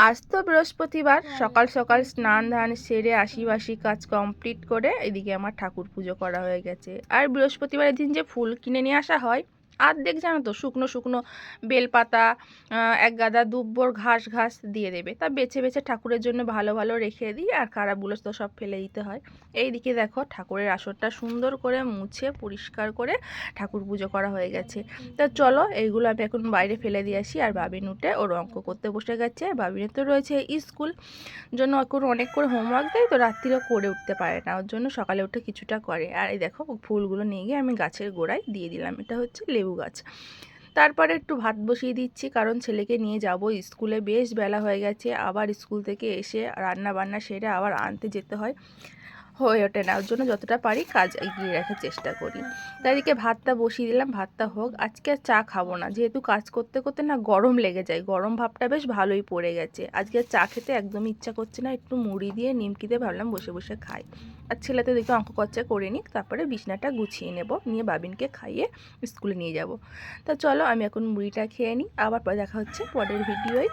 আজ তো বৃহস্পতিবার, সকাল সকাল স্নান ধান সেরে আশি কাজ কমপ্লিট করে এদিকে আমার ঠাকুর পুজো করা হয়ে গেছে। আর বৃহস্পতিবারের দিন যে ফুল কিনে নিয়ে আসা হয়, অর্ধেক জানো তো শুকনো শুকনো বেলপাতা, এক গাদা দুব্বর ঘাস ঘাস দিয়ে দেবে, তা বেছে বেছে ঠাকুরের জন্য ভালো ভালো রেখে দিই, আর খারাপগুলো তো সব ফেলে দিতে হয়। এইদিকে দেখো ঠাকুরের আসরটা সুন্দর করে মুছে পরিষ্কার করে ঠাকুর পুজো করা হয়ে গেছে। তা চলো এইগুলো আমি এখন বাইরে ফেলে দিয়ে আসি। আর বাবিন উঠে ওর অঙ্ক করতে বসে গেছে। বাবিনের তো রয়েছে স্কুল, জন্য এখন অনেক করে হোমওয়ার্ক দেয়, তো রাত্রিরেও করে উঠতে পারে না, ওর জন্য সকালে উঠে কিছুটা করে। আর এই দেখো ফুলগুলো নিয়ে গিয়ে আমি গাছের গোড়ায় দিয়ে দিলাম, এটা হচ্ছে লেবু গাছ। তারপরে একটু ভাত বসিয়ে দিচ্ছি, কারণ ছেলেকে নিয়ে যাব স্কুলে, বেশ বেলা হয়ে গেছে, আবার স্কুল থেকে এসে রান্না বান্না সেরে আবার আনতে যেতে হয়, হয়ে ওঠে না, ওর জন্য যতটা পারি কাজ এগিয়ে রাখার চেষ্টা করি। তাই এদিকে ভাতটা বসিয়ে দিলাম, ভাতটা হোক। আজকে আর চা খাবো না, যেহেতু কাজ করতে করতে না গরম লেগে যায়, গরম ভাবটা বেশ ভালোই পড়ে গেছে। আজকে আর চা খেতে একদমই ইচ্ছা করছে না, একটু মুড়ি দিয়ে নিমকি দিয়ে ভাবলাম বসে বসে খাই। আর ছেলেতে দেখে অঙ্ক কচ্চা করে নিক, তারপরে বিছনাটা গুছিয়ে নেব, নিয়ে বাবিনকে খাইয়ে স্কুলে নিয়ে যাব। তা চলো আমি এখন মুড়িটা খেয়ে নিই, আবার দেখা হচ্ছে পরের ভিডিওয়।